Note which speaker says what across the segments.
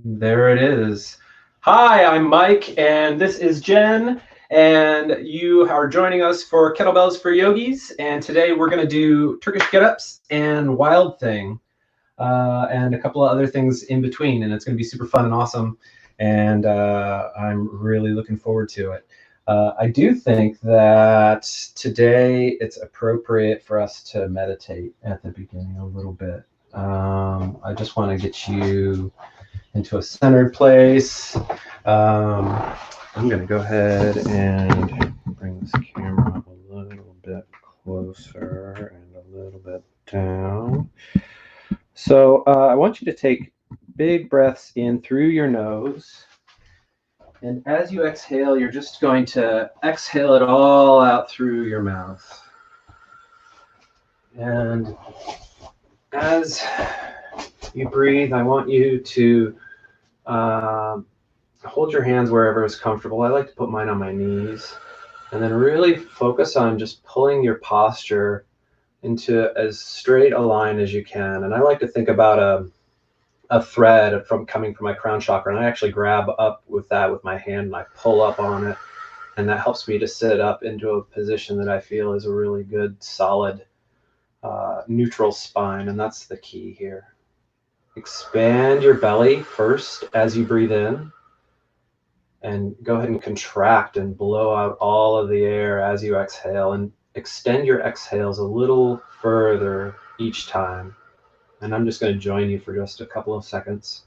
Speaker 1: There it is. Hi, I'm Mike, and this is Jen, and you are joining us for Kettlebells for Yogis, and today we're going to do Turkish Getups and Wild Thing, and a couple of other things in between, and it's going to be super fun and awesome, and I'm really looking forward to it. I do think that today it's appropriate for us to meditate at the beginning a little bit. I just want to get you into a centered place. I'm going to go ahead and bring this camera up a little bit closer and a little bit down. So I want you to take big breaths in through your nose. And as you exhale, you're just going to exhale it all out through your mouth. And as you breathe, I want you to hold your hands wherever is comfortable. I like to put mine on my knees. And then really focus on just pulling your posture into as straight a line as you can. And I like to think about a thread coming from my crown chakra, and I actually grab up with that with my hand and I pull up on it, and that helps me to sit up into a position that I feel is a really good, solid, neutral spine, and that's the key here. Expand your belly first as you breathe in, and go ahead and contract and blow out all of the air as you exhale, and extend your exhales a little further each time. And I'm just going to join you for just a couple of seconds.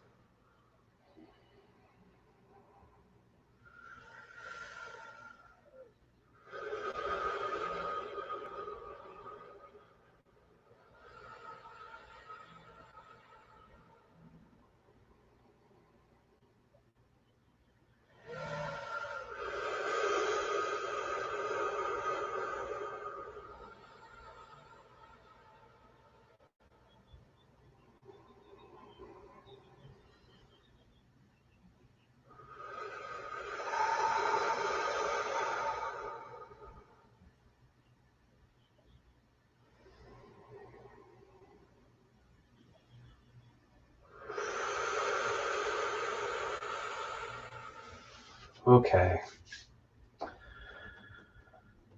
Speaker 1: Okay.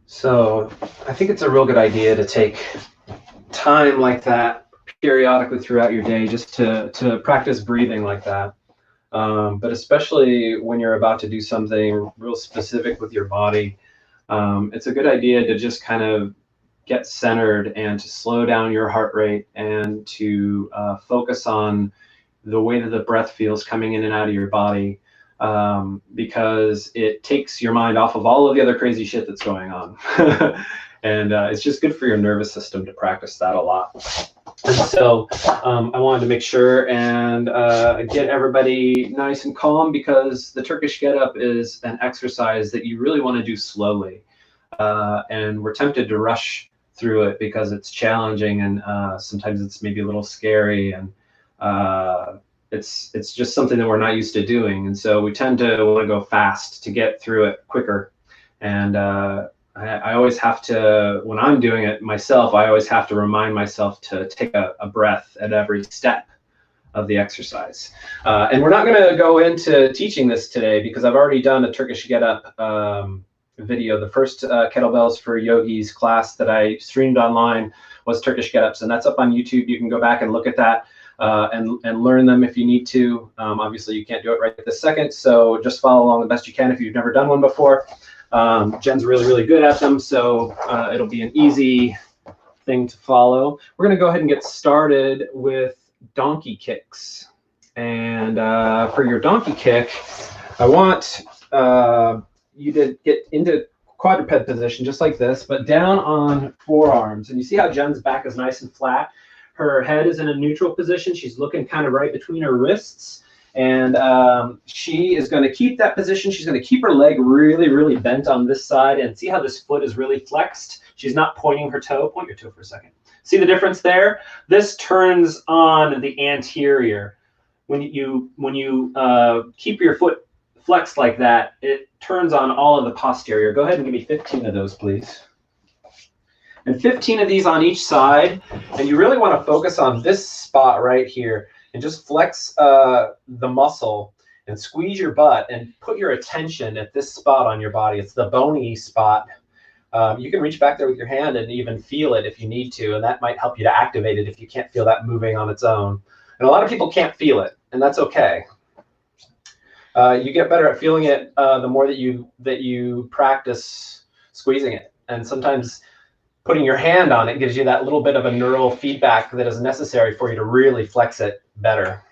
Speaker 1: So I think it's a real good idea to take time like that periodically throughout your day just to practice breathing like that. But especially when you're about to do something real specific with your body, it's a good idea to just kind of get centered and to slow down your heart rate and to focus on the way that the breath feels coming in and out of your body, because it takes your mind off of all of the other crazy shit that's going on. And it's just good for your nervous system to practice that a lot. And so I wanted to make sure and get everybody nice and calm, because the Turkish Getup is an exercise that you really want to do slowly. And we're tempted to rush through it because it's challenging, and sometimes it's maybe a little scary, and it's just something that we're not used to doing. And so we tend to want to go fast to get through it quicker. And I always have to, when I'm doing it myself, I always have to remind myself to take a breath at every step of the exercise. And we're not going to go into teaching this today because I've already done a Turkish Getup video. The first Kettlebells for Yogis class that I streamed online was Turkish Getups, and that's up on YouTube. You can go back and look at that and learn them if you need to. Obviously, you can't do it right this second, so just follow along the best you can if you've never done one before. Jen's really good at them, so it'll be an easy thing to follow. We're going to go ahead and get started with donkey kicks. And for your donkey kick, I want you to get into quadruped position just like this, but down on forearms. And you see how Jen's back is nice and flat? Her head is in a neutral position. She's looking kind of right between her wrists. And she is going to keep that position. She's going to keep her leg really bent on this side, and see how this foot is really flexed. She's not pointing her toe. Point your toe for a second. See the difference there? This turns on the anterior. When you keep your foot flexed like that, it turns on all of the posterior. Go ahead and give me 15 of those, please. And 15 of these on each side. And you really want to focus on this spot right here. and just flex the muscle and squeeze your butt and put your attention at this spot on your body. It's the bony spot. You can reach back there with your hand and even feel it if you need to, and that might help you to activate it if you can't feel that moving on its own. And a lot of people can't feel it, and that's okay. You get better at feeling it the more that you practice squeezing it. And sometimes putting your hand on it gives you that little bit of a neural feedback that is necessary for you to really flex it better.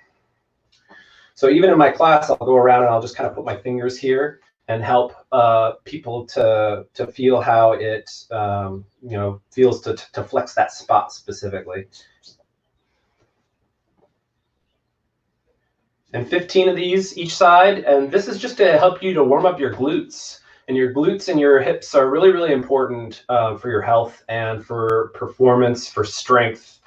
Speaker 1: So even in my class, I'll go around and I'll just kind of put my fingers here and help people to feel how it feels to flex that spot specifically. And 15 of these each side, and this is just to help you to warm up your glutes. And your glutes and your hips are really, really important for your health and for performance, for strength.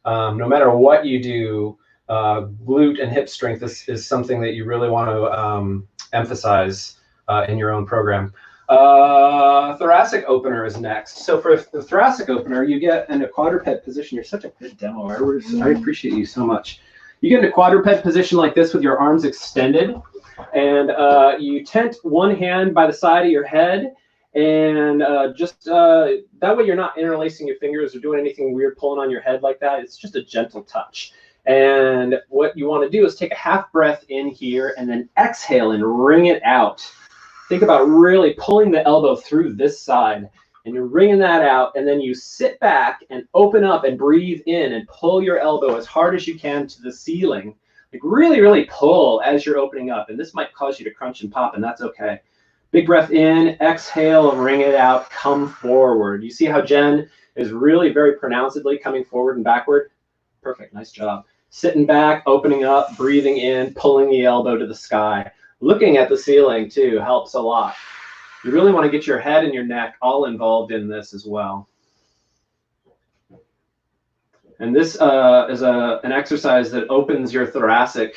Speaker 1: No matter what you do, glute and hip strength is something that you really want to emphasize in your own program. Thoracic opener is next. So for the thoracic opener, you get in a quadruped position. You're such a good demo. I appreciate you so much. You get in a quadruped position like this with your arms extended, and you tent one hand by the side of your head, and that way you're not interlacing your fingers or doing anything weird pulling on your head like that. It's just a gentle touch. And what you want to do is take a half breath in here and then exhale and wring it out. Think about really pulling the elbow through this side, and you're wringing that out, and then you sit back and open up and breathe in and pull your elbow as hard as you can to the ceiling. Like really, really pull as you're opening up, and this might cause you to crunch and pop, and that's okay. Big breath in, exhale, wring it out, come forward. You see how Jen is really very pronouncedly coming forward and backward? Perfect, nice job. Sitting back, opening up, breathing in, pulling the elbow to the sky. Looking at the ceiling too helps a lot. You really want to get your head and your neck all involved in this as well. And this is an exercise that opens your thoracic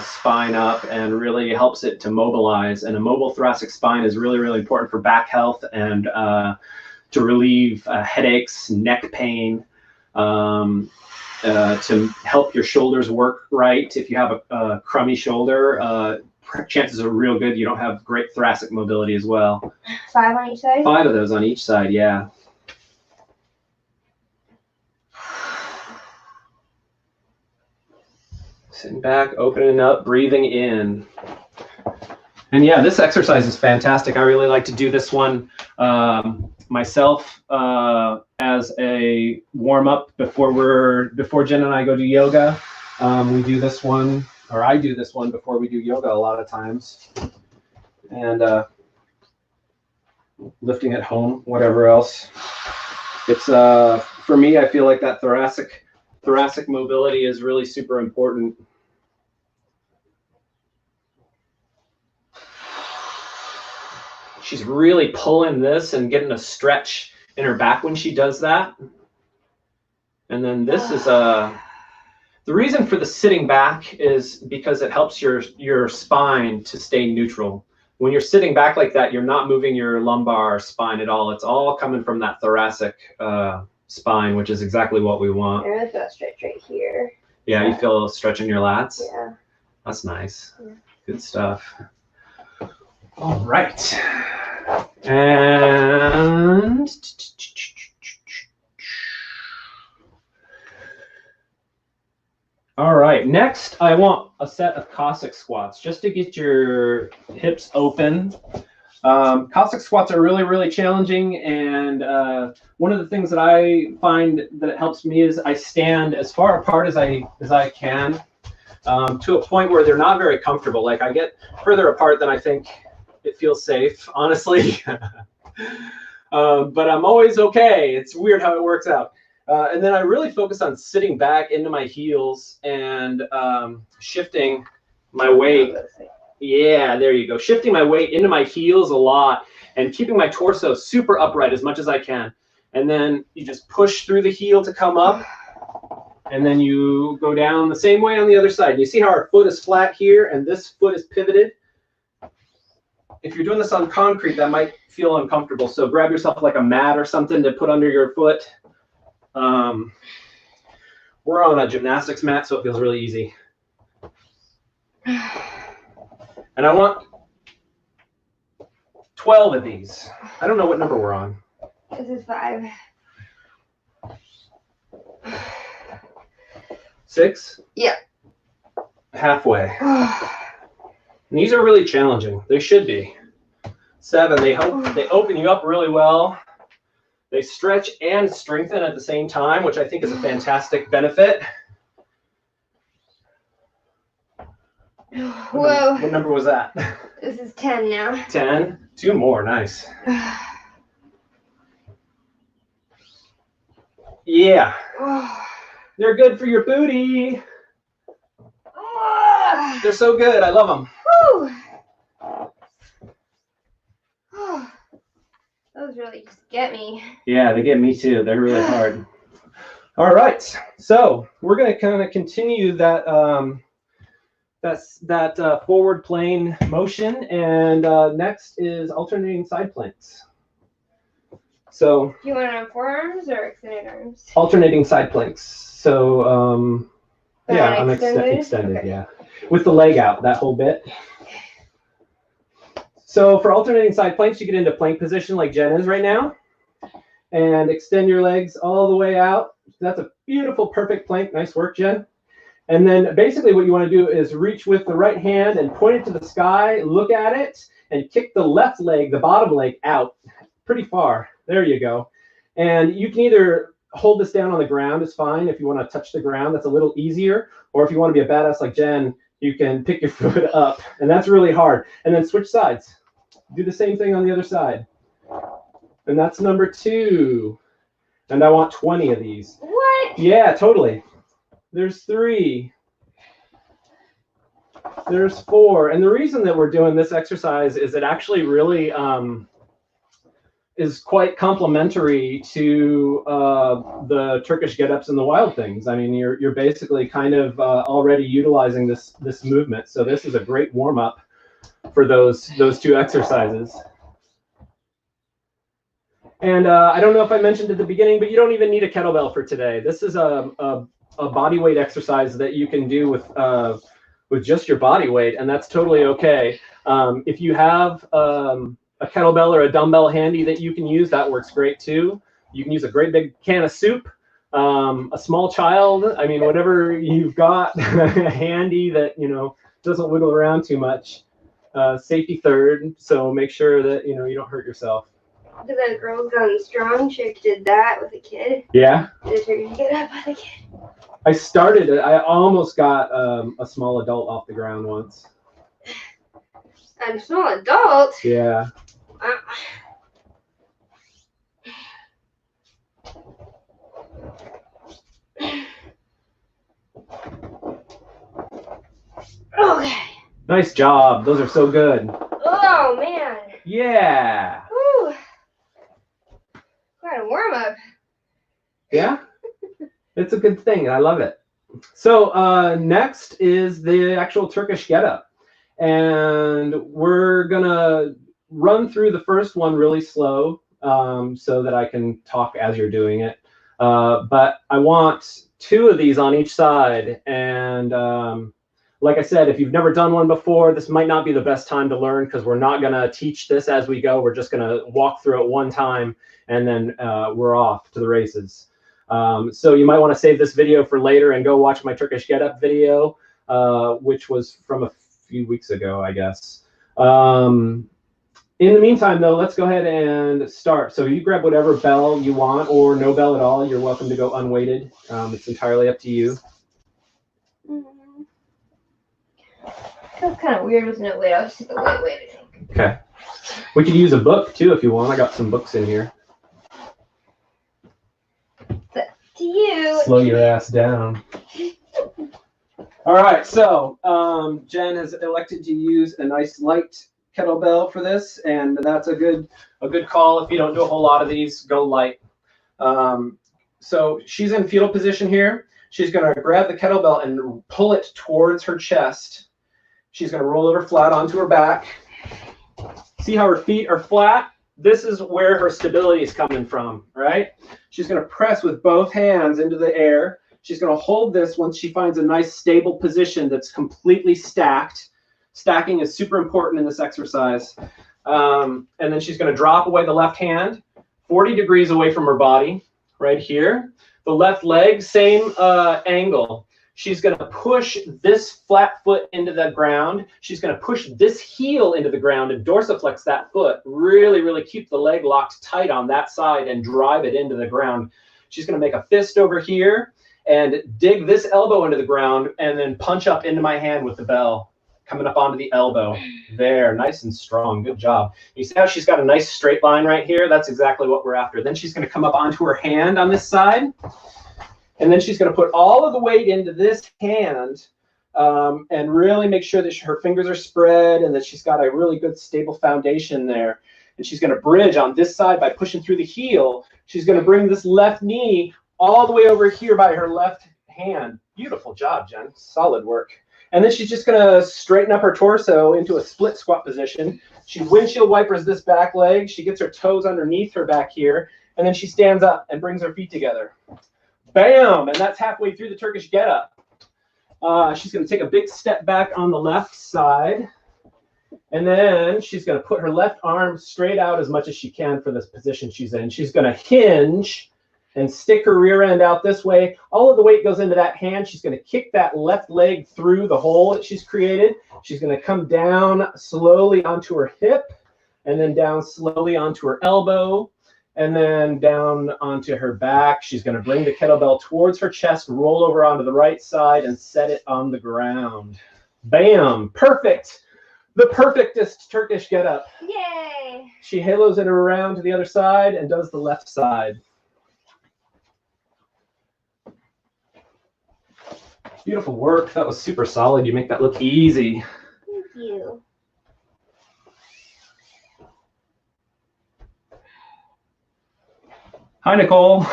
Speaker 1: spine up and really helps it to mobilize. And a mobile thoracic spine is really, really important for back health and to relieve headaches, neck pain, to help your shoulders work right. If you have a crummy shoulder, chances are real good you don't have great thoracic mobility as well.
Speaker 2: 5 on each side?
Speaker 1: 5 of those on each side, yeah. Sitting back, opening up, breathing in. And yeah, this exercise is fantastic. I really like to do this one myself as a warm-up before Jen and I go do yoga. We do this one, or I do this one before we do yoga a lot of times. And lifting at home, whatever else. It's for me, I feel like that thoracic mobility is really super important. She's really pulling this and getting a stretch in her back when she does that. And then this is the reason for the sitting back is because it helps your spine to stay neutral. When you're sitting back like that, you're not moving your lumbar spine at all. It's all coming from that thoracic spine, which is exactly what we want.
Speaker 2: I really feel a stretch right here.
Speaker 1: Yeah, you feel a stretch in your lats?
Speaker 2: Yeah.
Speaker 1: That's nice.
Speaker 2: Yeah.
Speaker 1: Good stuff. All right. And all right, next I want a set of Cossack squats just to get your hips open. Cossack squats are really, really challenging, and one of the things that I find that it helps me is I stand as far apart as I can to a point where they're not very comfortable. Like I get further apart than I think it feels safe, honestly. But I'm always okay. It's weird how it works out. And then I really focus on sitting back into my heels and shifting my weight. Yeah, there you go. Shifting my weight into my heels a lot and keeping my torso super upright as much as I can. And then you just push through the heel to come up. And then you go down the same way on the other side. You see how our foot is flat here and this foot is pivoted? If you're doing this on concrete, that might feel uncomfortable. So grab yourself like a mat or something to put under your foot. We're on a gymnastics mat, so it feels really easy. And I want 12 of these. I don't know what number we're on.
Speaker 2: This is 5.
Speaker 1: 6?
Speaker 2: Yeah.
Speaker 1: Halfway. And these are really challenging. They should be. 7, they open you up really well. They stretch and strengthen at the same time, which I think is a fantastic benefit.
Speaker 2: Whoa.
Speaker 1: What number was that?
Speaker 2: This is 10 now.
Speaker 1: 10? 2 more, nice. Yeah. They're good for your booty. They're so good. I love them.
Speaker 2: Those really just get me.
Speaker 1: Yeah, they get me too. They're really hard. All right. So we're going to kind of continue that forward plane motion. And next is alternating side planks. So
Speaker 2: Do you want it on forearms or extended arms?
Speaker 1: alternating side planks. So yeah, I'm extended, okay. Yeah. With the leg out, that whole bit. So for alternating side planks, you get into plank position like Jen is right now. And extend your legs all the way out. That's a beautiful, perfect plank. Nice work, Jen. And then basically what you want to do is reach with the right hand and point it to the sky, look at it, and kick the left leg, the bottom leg, out pretty far. There you go. And you can either hold this down on the ground is fine. If you want to touch the ground, that's a little easier. Or if you want to be a badass like Jen, you can pick your foot up. And that's really hard. And then switch sides. Do the same thing on the other side. And that's number 2. And I want 20 of these.
Speaker 2: What?
Speaker 1: Yeah, totally. There's 3. There's 4. And the reason that we're doing this exercise is it actually really is quite complementary to the Turkish Getups and the Wild Things. I mean, you're basically kind of already utilizing this movement. So this is a great warm-up for those 2 exercises. And I don't know if I mentioned at the beginning, but you don't even need a kettlebell for today. This is a body weight exercise that you can do with just your body weight, and that's totally okay. If you have a kettlebell or a dumbbell handy that you can use, that works great too. You can use a great big can of soup, a small child. I mean, whatever you've got handy that doesn't wiggle around too much. Safety third, so make sure that you don't hurt yourself.
Speaker 2: Did that Girls Gone Strong chick did that with a kid?
Speaker 1: Yeah.
Speaker 2: Did Turkish Getup with a kid?
Speaker 1: I started it. I almost got a small adult off the ground once.
Speaker 2: A small adult?
Speaker 1: Yeah.
Speaker 2: Okay.
Speaker 1: Nice job. Those are so good.
Speaker 2: Oh, man.
Speaker 1: Yeah.
Speaker 2: Woo. Quite a warm-up.
Speaker 1: Yeah. It's a good thing. I love it. So next is the actual Turkish Getup. And we're going to run through the first one really slow so that I can talk as you're doing it. But I want 2 of these on each side. And like I said, if you've never done one before, this might not be the best time to learn because we're not going to teach this as we go. We're just going to walk through it one time and then we're off to the races. So you might want to save this video for later and go watch my Turkish Getup video, which was from a few weeks ago, I guess. In the meantime, though, let's go ahead and start. So you grab whatever bell you want or no bell at all. You're welcome to go unweighted. It's entirely up to you.
Speaker 2: That's kind of weird with no weight. I'll just take the weight, I think.
Speaker 1: Okay. We could use a book, too, if you want. I got some books in here.
Speaker 2: It's up to you.
Speaker 1: Slow your ass down. All right, so Jen has elected to use a nice light kettlebell for this, and that's a good call. If you don't do a whole lot of these, go light. So she's in fetal position here. She's going to grab the kettlebell and pull it towards her chest. She's going to roll over flat onto her back. See how her feet are flat? This is where her stability is coming from, right? She's going to press with both hands into the air. She's going to hold this once she finds a nice stable position that's completely stacked. Stacking is super important in this exercise. And then she's going to drop away the left hand 40 degrees away from her body right here. The left leg, same angle. She's going to push this flat foot into the ground. She's going to push this heel into the ground and dorsiflex that foot. Really, really keep the leg locked tight on that side and drive it into the ground. She's going to make a fist over here and dig this elbow into the ground and then punch up into my hand with the bell, coming up onto the elbow. There, nice and strong. Good job. You see how she's got a nice straight line right here? That's exactly what we're after. Then she's going to come up onto her hand on this side. And then she's going to put all of the weight into this hand and really make sure that her fingers are spread and that she's got a really good stable foundation there. And she's going to bridge on this side by pushing through the heel. She's going to bring this left knee all the way over here by her left hand. Beautiful job, Jen. Solid work. And then she's just going to straighten up her torso into a split squat position. She windshield wipers this back leg. She gets her toes underneath her back here. And then she stands up and brings her feet together. Bam! And that's halfway through the Turkish Getup. She's going to take a big step back on the left side. And then she's going to put her left arm straight out as much as she can for this position she's in. She's going to hinge and stick her rear end out this way. All of the weight goes into that hand. She's going to kick that left leg through the hole that she's created. She's going to come down slowly onto her hip and then down slowly onto her elbow and then down onto her back. She's going to bring the kettlebell towards her chest, roll over onto the right side and set it on the ground. Bam! Perfect! The perfectest Turkish Getup.
Speaker 2: Yay!
Speaker 1: She halos it around to the other side and does the left side. Beautiful work. That was super solid. You make that look easy.
Speaker 2: Thank you.
Speaker 1: Hi, Nicole.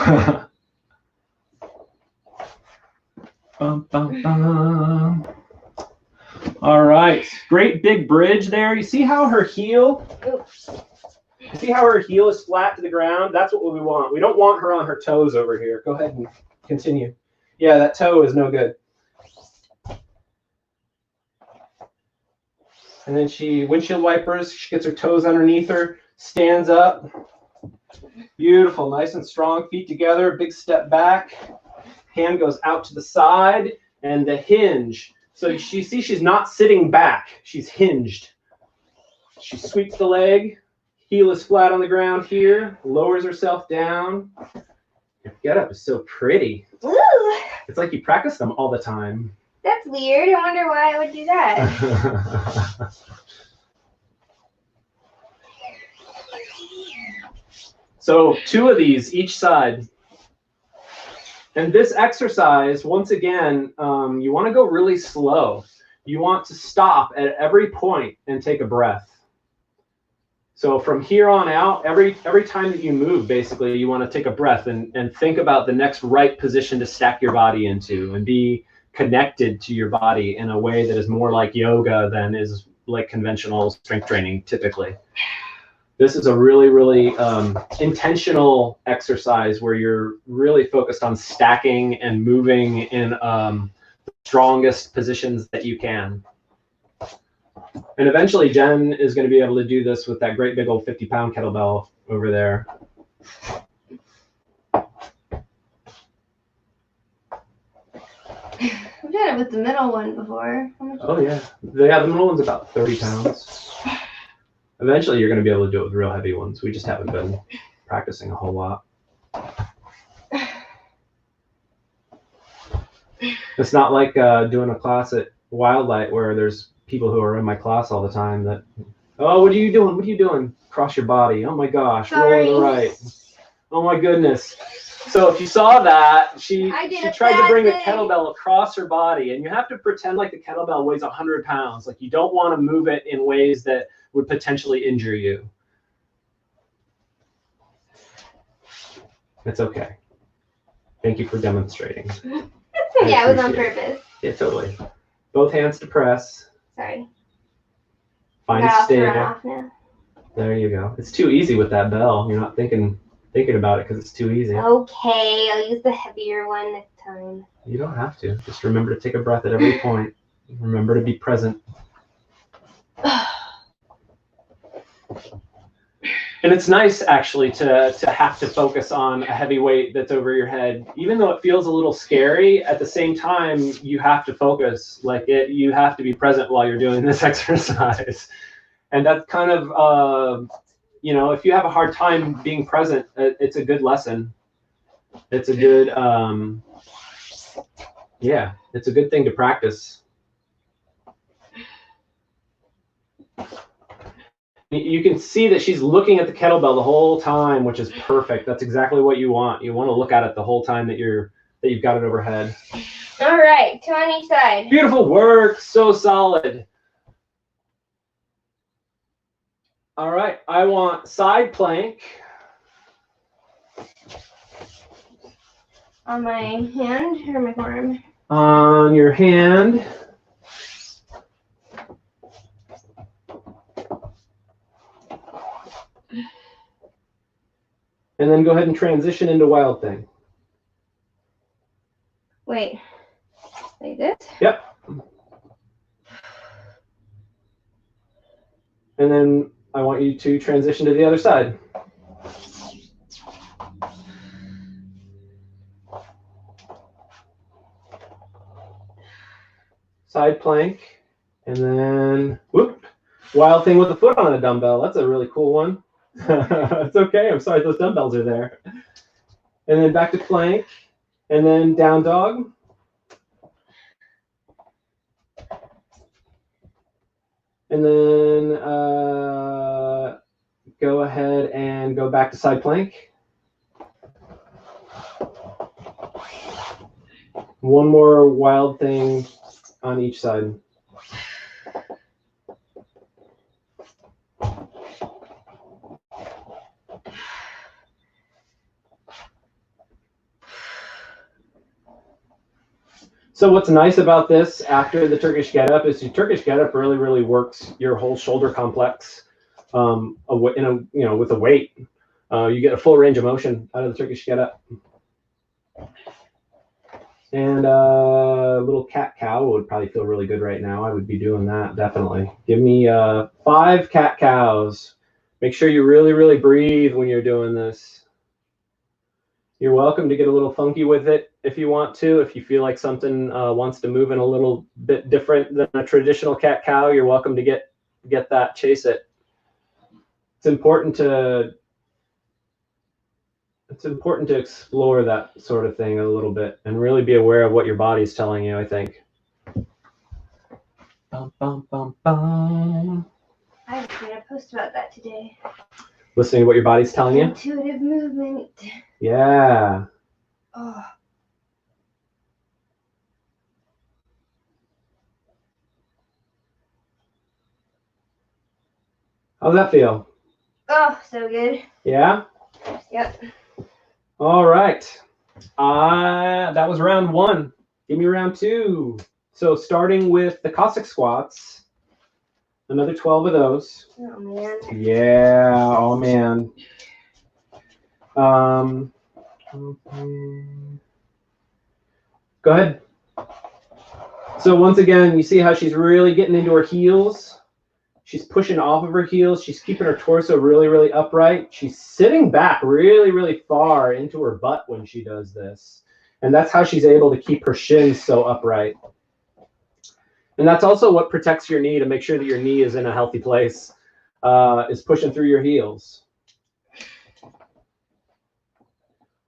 Speaker 1: Bum, bum, bum. All right. Great big bridge there. You see how her heel?
Speaker 2: Oops.
Speaker 1: See how her heel is flat to the ground? That's what we want. We don't want her on her toes over here. Go ahead and continue. Yeah, that toe is no good. And then she windshield wipers. She gets her toes underneath her, stands up. Beautiful, nice and strong. Feet together, big step back. Hand goes out to the side and the hinge. So she's not sitting back. She's hinged. She sweeps the leg. Heel is flat on the ground here. Lowers herself down. Your getup is so pretty.
Speaker 2: Ooh,
Speaker 1: It's like you practice them all the time.
Speaker 2: that's weird. I wonder why I would do that.
Speaker 1: So 2 of these each side. And this exercise, once again, you want to go really slow. You want to stop at every point and take a breath. So from here on out, every time that you move, basically, you want to take a breath and think about the next right position to stack your body into and be connected to your body in a way that is more like yoga than is like conventional strength training typically. This is a really, really intentional exercise where you're really focused on stacking and moving in the strongest positions that you can. And eventually Jen is going to be able to do this with that great big old 50-pound kettlebell over there.
Speaker 2: I've done it with the middle one before.
Speaker 1: Oh yeah. The middle one's about 30 pounds. Eventually you're going to be able to do it with real heavy ones. We just haven't been practicing a whole lot. It's not like doing a class at Wildlight where there's people who are in my class all the time that, oh, what are you doing? What are you doing? Cross your body. Oh my gosh.
Speaker 2: Sorry.
Speaker 1: Roll to the right. Oh my goodness. So if you saw that, she tried to bring a kettlebell across her body, and you have to pretend like the kettlebell weighs 100 pounds. Like you don't want to move it in ways that would potentially injure you. It's okay. Thank you for demonstrating.
Speaker 2: Yeah, it was on purpose.
Speaker 1: Yeah, totally. Both hands to press.
Speaker 2: Sorry.
Speaker 1: Find
Speaker 2: Got
Speaker 1: stable.
Speaker 2: off now.
Speaker 1: There you go. It's too easy with that bell. You're not thinking thinking about it because it's too easy.
Speaker 2: Okay, I'll use the heavier one next time.
Speaker 1: You don't have to. Just remember to take a breath at every point. Remember to be present. And it's nice, actually, to have to focus on a heavy weight that's over your head. Even though it feels a little scary, at the same time, you have to focus. Like you have to be present while you're doing this exercise. And that's kind of, if you have a hard time being present, it's a good lesson. It's a good, it's a good thing to practice. You can see that she's looking at the kettlebell the whole time, which is perfect. That's exactly what you want. You want to look at it the whole time that you've got it overhead.
Speaker 2: All right, 2 on each side.
Speaker 1: Beautiful work. So solid. All right, I want side plank.
Speaker 2: On my hand or my forearm?
Speaker 1: On your hand. And then go ahead and transition into wild thing.
Speaker 2: Wait, like this?
Speaker 1: Yep. And then I want you to transition to the other side. Side plank. And then, whoop, wild thing with the foot on a dumbbell. That's a really cool one. It's okay. I'm sorry, those dumbbells are there. And then back to plank. And then down dog. And then go ahead and go back to side plank. One more wild thing on each side. So what's nice about this after the Turkish Getup is the Turkish Getup really, really works your whole shoulder complex with a weight. You get a full range of motion out of the Turkish Getup. And a little cat-cow would probably feel really good right now. I would be doing that, definitely. Give me 5 cat-cows. Make sure you really, really breathe when you're doing this. You're welcome to get a little funky with it if you want to. If you feel like something wants to move in a little bit different than a traditional cat-cow, you're welcome to get that, chase it. It's important to explore that sort of thing a little bit and really be aware of what your body's telling you, I think. Bum, bum, bum, bum.
Speaker 2: I was going to post about that today.
Speaker 1: Listening to what your body's telling you?
Speaker 2: Intuitive movement.
Speaker 1: Yeah.
Speaker 2: Oh.
Speaker 1: How's that feel?
Speaker 2: Oh, so good.
Speaker 1: Yeah?
Speaker 2: Yep.
Speaker 1: All right. That was round 1. Give me round 2. So starting with the Cossack squats, another 12 of those.
Speaker 2: Oh, man.
Speaker 1: Yeah, oh, man. Go ahead. So once again, you see how she's really getting into her heels. She's pushing off of her heels. She's keeping her torso really, really upright. She's sitting back really, really far into her butt when she does this. And that's how she's able to keep her shins so upright. And that's also what protects your knee to make sure that your knee is in a healthy place, is pushing through your heels.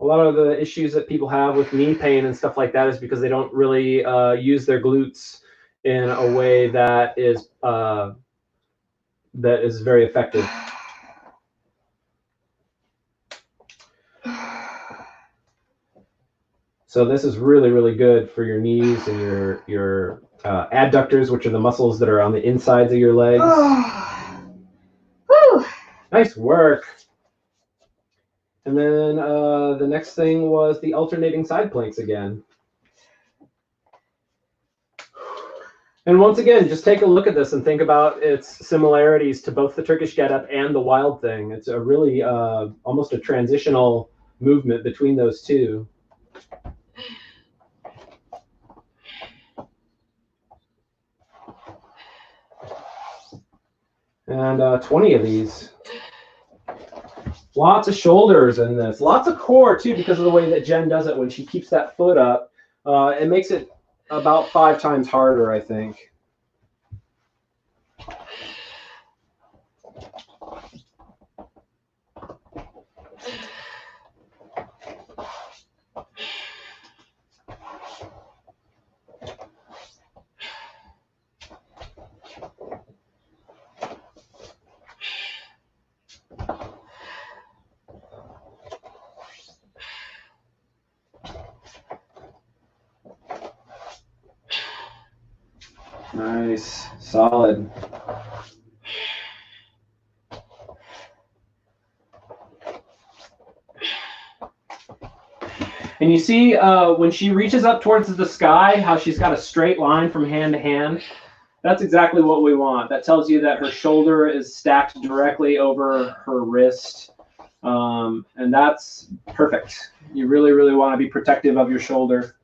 Speaker 1: A lot of the issues that people have with knee pain and stuff like that is because they don't really use their glutes in a way that is very effective. So this is really, really good for your knees and your adductors, which are the muscles that are on the insides of your legs.
Speaker 2: Whew.
Speaker 1: Nice work. And then the next thing was the alternating side planks again. And once again, just take a look at this and think about its similarities to both the Turkish Getup and the Wild Thing. It's a really almost a transitional movement between those two. And 20 of these. Lots of shoulders in this. Lots of core, too, because of the way that Jen does it when she keeps that foot up. It makes it about 5 times harder, I think. Nice, solid. And you see when she reaches up towards the sky, how she's got a straight line from hand to hand. That's exactly what we want. That tells you that her shoulder is stacked directly over her wrist. And that's perfect. You really, really want to be protective of your shoulder.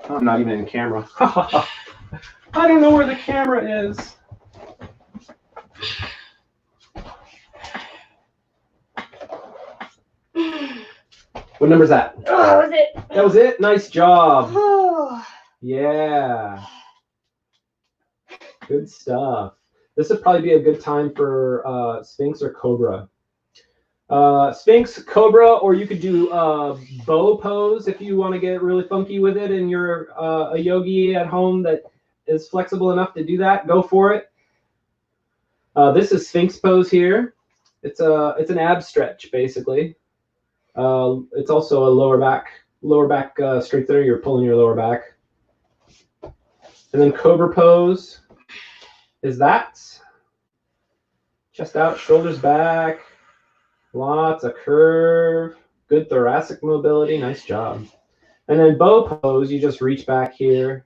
Speaker 1: I'm not even in camera. I don't know where the camera is. What number is that?
Speaker 2: Oh, that was it.
Speaker 1: That was it? Nice job.
Speaker 2: Oh.
Speaker 1: Yeah. Good stuff. This would probably be a good time for Sphinx or Cobra. Sphinx, Cobra, or you could do bow pose if you want to get really funky with it and you're a yogi at home that is flexible enough to do that. Go for it. This is Sphinx pose here. It's an ab stretch basically. It's also a lower back strengthener. You're pulling your lower back. And then Cobra pose is that. Chest out, shoulders back. Lots of curve, good thoracic mobility, nice job. And then bow pose, you just reach back here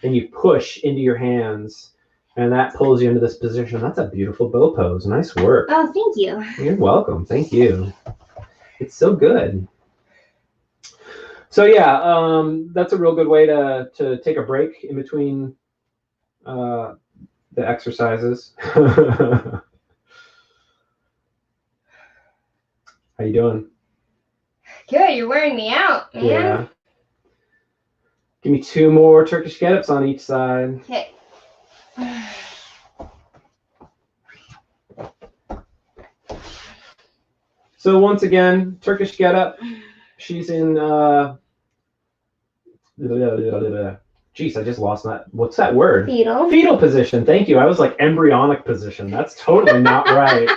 Speaker 1: and you push into your hands and that pulls you into this position. That's a beautiful bow pose. Nice work.
Speaker 2: Oh, thank you.
Speaker 1: You're welcome. Thank you. It's so good. So yeah, that's a real good way to take a break in between the exercises. How you doing?
Speaker 2: Good, you're wearing me out, man.
Speaker 1: Yeah. Give me 2 more Turkish Getups on each side.
Speaker 2: Okay.
Speaker 1: So once again, Turkish Getup. She's in Jeez, I just lost that. What's that word?
Speaker 2: Fetal.
Speaker 1: Fetal position. Thank you. I was like embryonic position. That's totally not right.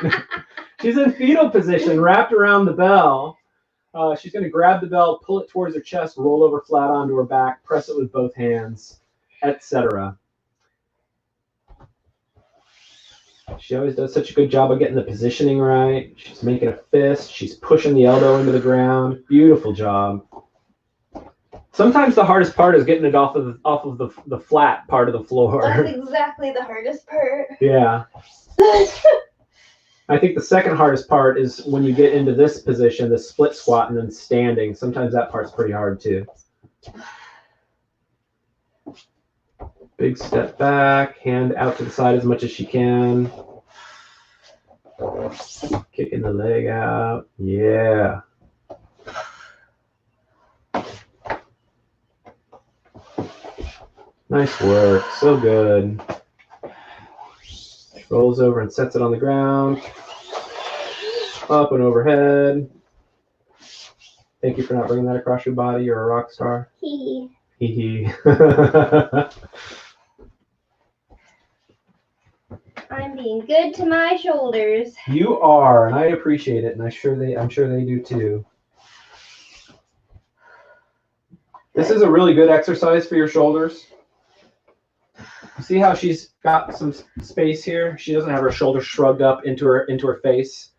Speaker 1: She's in fetal position, wrapped around the bell. She's going to grab the bell, pull it towards her chest, roll over flat onto her back, press it with both hands, etc. She always does such a good job of getting the positioning right. She's making a fist. She's pushing the elbow into the ground. Beautiful job. Sometimes the hardest part is getting it off of the flat part of the floor.
Speaker 2: That's exactly the hardest part.
Speaker 1: Yeah. I think the second hardest part is when you get into this position, the split squat and then standing. Sometimes that part's pretty hard too. Big step back, hand out to the side as much as she can. Kicking the leg out. Yeah. Nice work. So good. Rolls over and sets it on the ground. Up and overhead. Thank you for not bringing that across your body. You're a rock star.
Speaker 2: Hee
Speaker 1: hee. Hee.
Speaker 2: I'm being good to my shoulders.
Speaker 1: You are, and I appreciate it, and I'm sure they do too. This is a really good exercise for your shoulders. You see how she's got some space here? She doesn't have her shoulders shrugged up into her face.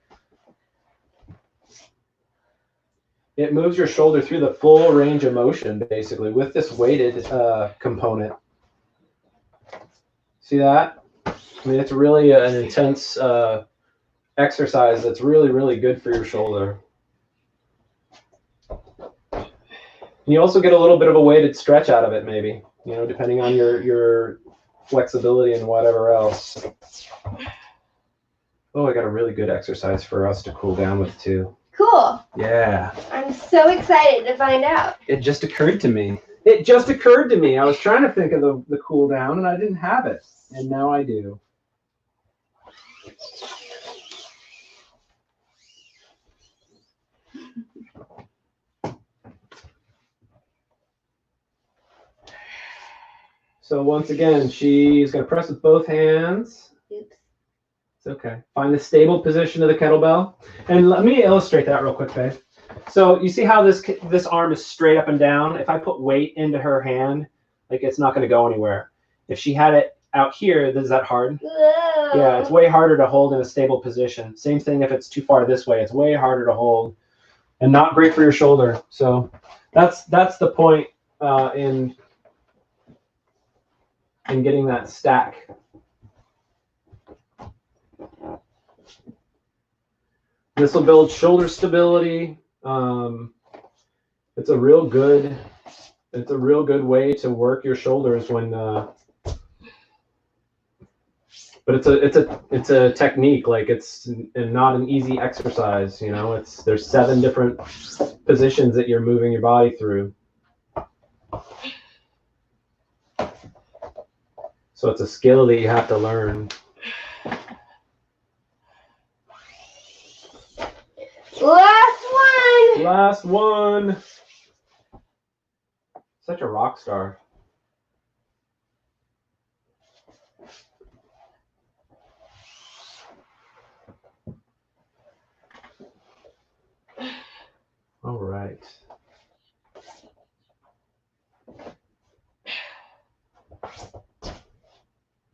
Speaker 1: It moves your shoulder through the full range of motion, basically, with this weighted component. See that? I mean, it's really an intense exercise that's really, really good for your shoulder. And you also get a little bit of a weighted stretch out of it, maybe, you know, depending on your flexibility and whatever else. Oh, I got a really good exercise for us to cool down with, too.
Speaker 2: Cool.
Speaker 1: Yeah.
Speaker 2: I'm so excited to find out.
Speaker 1: It just occurred to me. It just occurred to me. I was trying to think of the cool down, and I didn't have it. And now I do. So once again, she's going to press with both hands.
Speaker 2: Oops.
Speaker 1: It's okay. Find the stable position of the kettlebell. And let me illustrate that real quick, babe. So you see how this arm is straight up and down? If I put weight into her hand, like, it's not going to go anywhere. If she had it out here, is that hard?
Speaker 2: Whoa.
Speaker 1: Yeah, it's way harder to hold in a stable position. Same thing if it's too far this way. It's way harder to hold and not great for your shoulder. So that's the point in getting that stack. This will build shoulder stability. It's a real good way to work your shoulders when but it's a technique. Like, it's not an easy exercise, you know. There's 7 different positions that you're moving your body through. So it's a skill that you have to learn. Last one. Such a rock star. All right.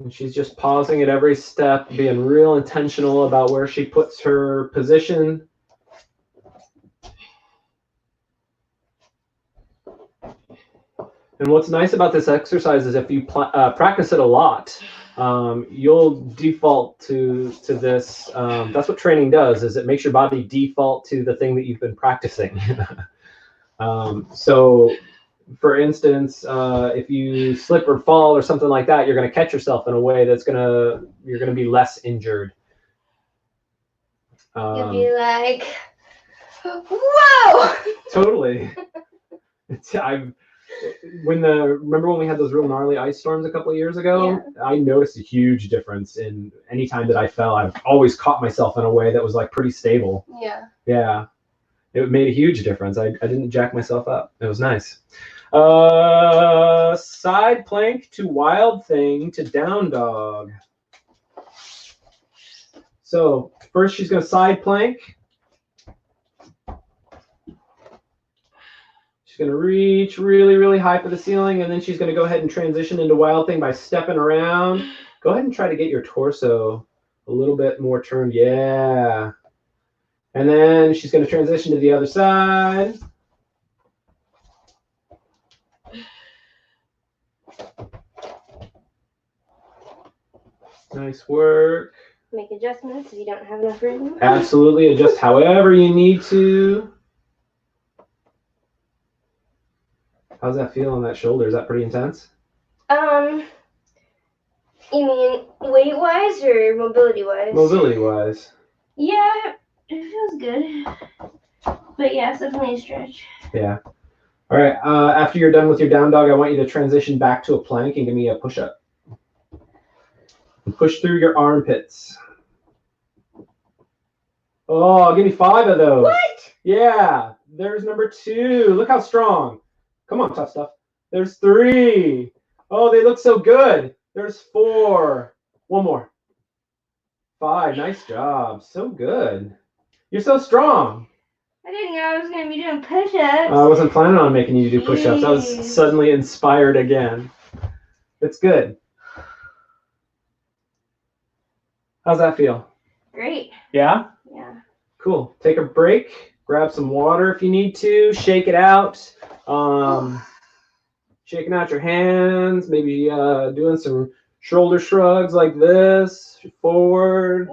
Speaker 1: And she's just pausing at every step, being real intentional about where she puts her position. And what's nice about this exercise is if you practice it a lot, you'll default to this. That's what training does, is it makes your body default to the thing that you've been practicing. So, for instance, if you slip or fall or something like that, you're going to catch yourself in a way that's you're going to be less injured.
Speaker 2: You'll be like, whoa!
Speaker 1: Totally. Remember when we had those real gnarly ice storms a couple of years ago? Yeah. I noticed a huge difference in any time that I fell. I've always caught myself in a way that was like pretty stable.
Speaker 2: Yeah.
Speaker 1: Yeah. It made a huge difference. I didn't jack myself up. It was nice. Side plank to wild thing to down dog. So first she's going to side plank. She's going to reach really, really high for the ceiling, and then she's going to go ahead and transition into wild thing by stepping around. Go ahead and try to get your torso a little bit more turned. Yeah. And then she's going to transition to the other side. Nice work.
Speaker 2: Make adjustments if you don't have enough room.
Speaker 1: Absolutely. Adjust however you need to. How's that feel on that shoulder? Is that pretty intense?
Speaker 2: You mean weight-wise or mobility-wise?
Speaker 1: Mobility-wise.
Speaker 2: Yeah, it feels good. But yeah, it's definitely a stretch.
Speaker 1: Yeah. All right. After you're done with your down dog, I want you to transition back to a plank and give me a push-up. And push through your armpits. Oh, give me 5 of those.
Speaker 2: What?
Speaker 1: Yeah. There's number 2. Look how strong. Come on, tough stuff. There's 3. Oh, they look so good. There's 4. One more. 5. Nice job. So good. You're so strong.
Speaker 2: I didn't know I was going to be doing push-ups.
Speaker 1: I wasn't planning on making you do push-ups. I was suddenly inspired again. It's good. How's that feel?
Speaker 2: Great.
Speaker 1: Yeah?
Speaker 2: Yeah.
Speaker 1: Cool. Take a break. Grab some water if you need to. Shake it out. Shaking out your hands. Maybe doing some shoulder shrugs like this. Forward,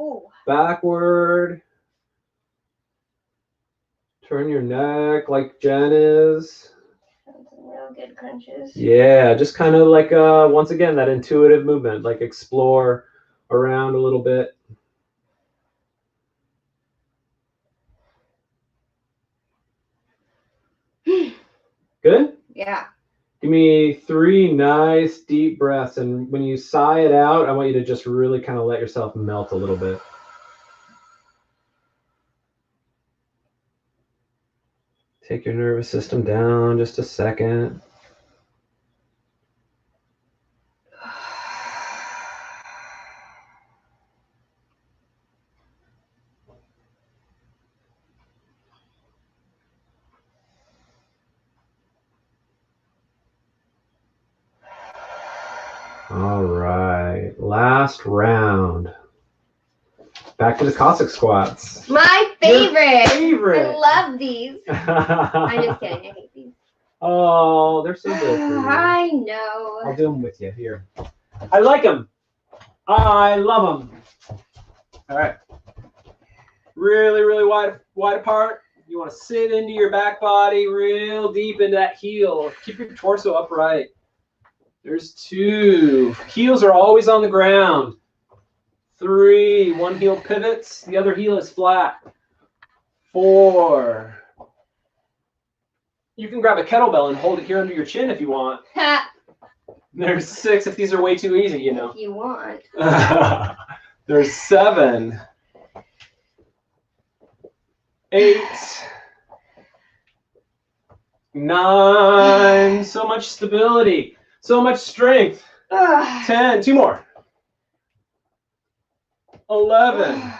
Speaker 1: backward. Turn your neck like Jen is.
Speaker 2: Some real good crunches.
Speaker 1: Yeah, just kind of like, once again, that intuitive movement, like explore around a little bit. Good?
Speaker 2: Yeah.
Speaker 1: Give me 3 nice deep breaths, and when you sigh it out, I want you to just really kind of let yourself melt a little bit. Take your nervous system down just a second. All right, last round. Back to the Cossack squats.
Speaker 2: My favorite.
Speaker 1: Your favorite.
Speaker 2: I love these. I'm just kidding. I hate these.
Speaker 1: Oh, they're so good for you.
Speaker 2: I know.
Speaker 1: I'll do them with you here. I like them. I love them. All right. Really, really wide apart. You want to sit into your back body real deep into that heel. Keep your torso upright. There's 2. Heels are always on the ground. 3. One heel pivots. The other heel is flat. 4. You can grab a kettlebell and hold it here under your chin if you want. There's 6 if these are way too easy, you know.
Speaker 2: If you want.
Speaker 1: There's 7. 8. 9. So much stability. So much strength. 10. 2 more. 11.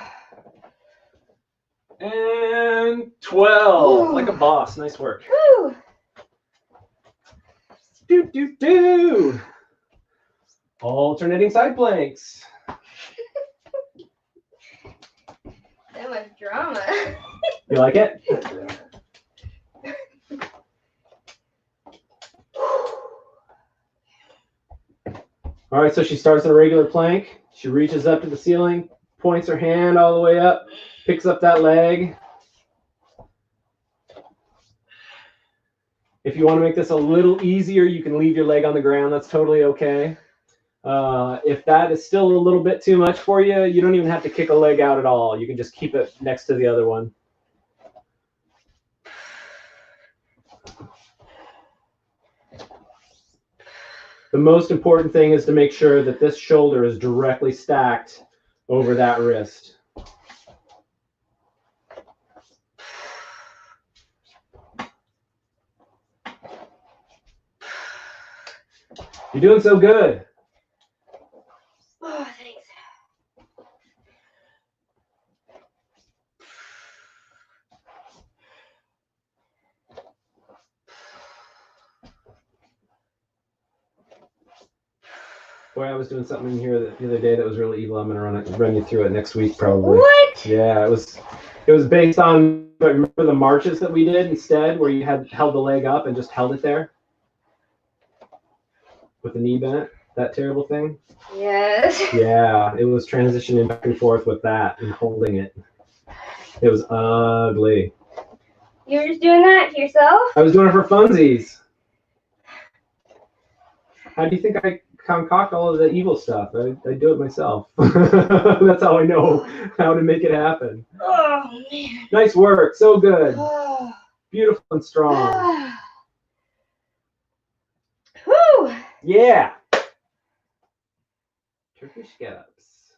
Speaker 1: And 12. Like a boss. Nice work.
Speaker 2: Woo.
Speaker 1: Do. Alternating side planks.
Speaker 2: So much drama.
Speaker 1: You like it? All right, so she starts in a regular plank. She reaches up to the ceiling, points her hand all the way up, picks up that leg. If you want to make this a little easier, you can leave your leg on the ground. That's totally okay. If that is still a little bit too much for you, you don't even have to kick a leg out at all. You can just keep it next to the other one. The most important thing is to make sure that this shoulder is directly stacked over that wrist. You're doing so good.
Speaker 2: Oh, thanks.
Speaker 1: Boy, I was doing something in here the other day that was really evil. I'm gonna run you through it next week probably.
Speaker 2: What?
Speaker 1: Yeah, it was based on, remember the marches that we did instead, where you had held the leg up and just held it there with the knee bent, that terrible thing.
Speaker 2: Yes.
Speaker 1: Yeah, it was transitioning back and forth with that and holding it. It was ugly.
Speaker 2: You were just doing that to yourself?
Speaker 1: I was doing it for funsies. How do you think I concoct all of the evil stuff? I do it myself. That's how I know how to make it happen.
Speaker 2: Oh, man.
Speaker 1: Nice work. So good.
Speaker 2: Oh.
Speaker 1: Beautiful and strong.
Speaker 2: Whew.
Speaker 1: Yeah. Turkish Getups.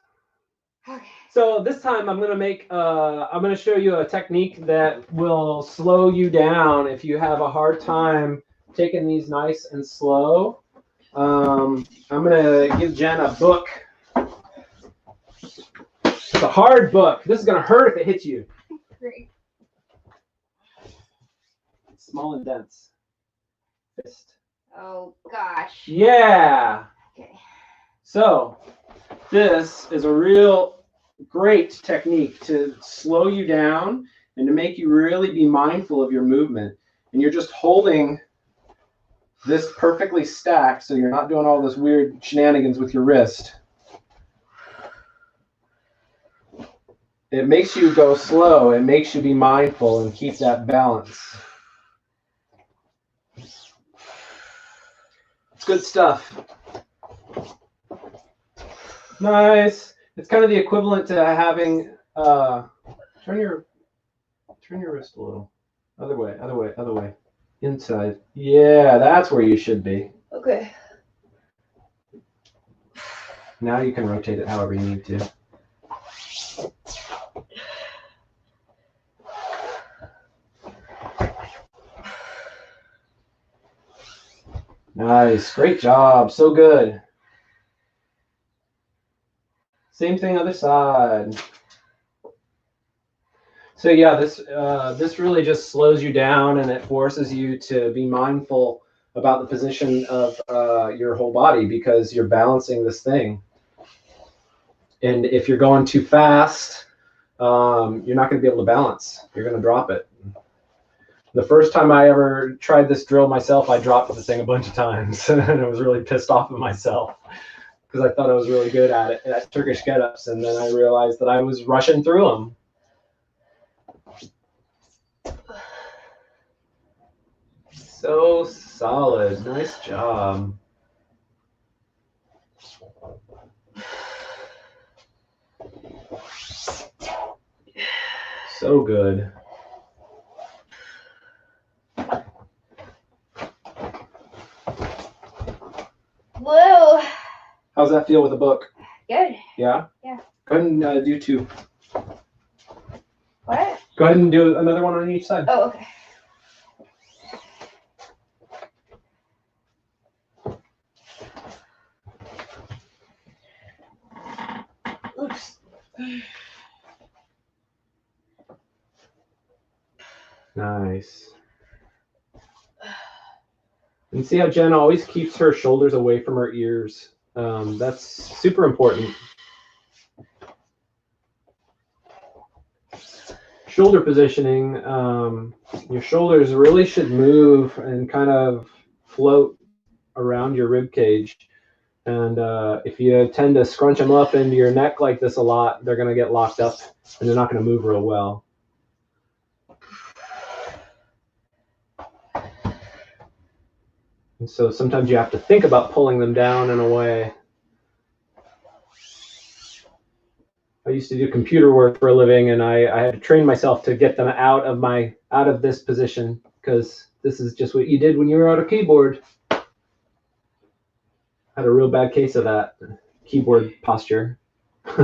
Speaker 2: Okay.
Speaker 1: So this time I'm gonna show you a technique that will slow you down if you have a hard time taking these nice and slow. I'm gonna give Jen a book. It's a hard book. This is gonna hurt if it hits you.
Speaker 2: Great.
Speaker 1: It's small and dense. Fist.
Speaker 2: Oh gosh.
Speaker 1: Yeah.
Speaker 2: Okay.
Speaker 1: So this is a real great technique to slow you down and to make you really be mindful of your movement. And you're just holding this perfectly stacked, so you're not doing all this weird shenanigans with your wrist. It makes you go slow. It makes you be mindful and keep that balance. It's good stuff. Nice. It's kind of the equivalent to having turn your wrist a little. Other way. Inside. Yeah, that's where you should be.
Speaker 2: Okay.
Speaker 1: Now you can rotate it however you need to. Nice. Great job. So good. Same thing other side. So yeah, this really just slows you down, and it forces you to be mindful about the position of your whole body, because you're balancing this thing. And if you're going too fast, you're not going to be able to balance. You're going to drop it. The first time I ever tried this drill myself, I dropped the thing a bunch of times, and I was really pissed off at myself because I thought I was really good at it at Turkish Getups, and then I realized that I was rushing through them. So solid. Nice job. So good.
Speaker 2: Whoa.
Speaker 1: How's that feel with a book?
Speaker 2: Good.
Speaker 1: Yeah?
Speaker 2: Yeah.
Speaker 1: Go ahead and do two.
Speaker 2: What?
Speaker 1: Go ahead and do another one on each side.
Speaker 2: Oh, okay. Oops.
Speaker 1: Nice. And see how Jen always keeps her shoulders away from her ears. That's super important. Shoulder positioning, your shoulders really should move and kind of float around your rib cage. And if you tend to scrunch them up into your neck like this a lot, they're going to get locked up and they're not going to move real well. And so sometimes you have to think about pulling them down in a way. I used to do computer work for a living, and I had to train myself to get them out of this position, because this is just what you did when you were on a keyboard. I had a real bad case of that keyboard posture.
Speaker 2: We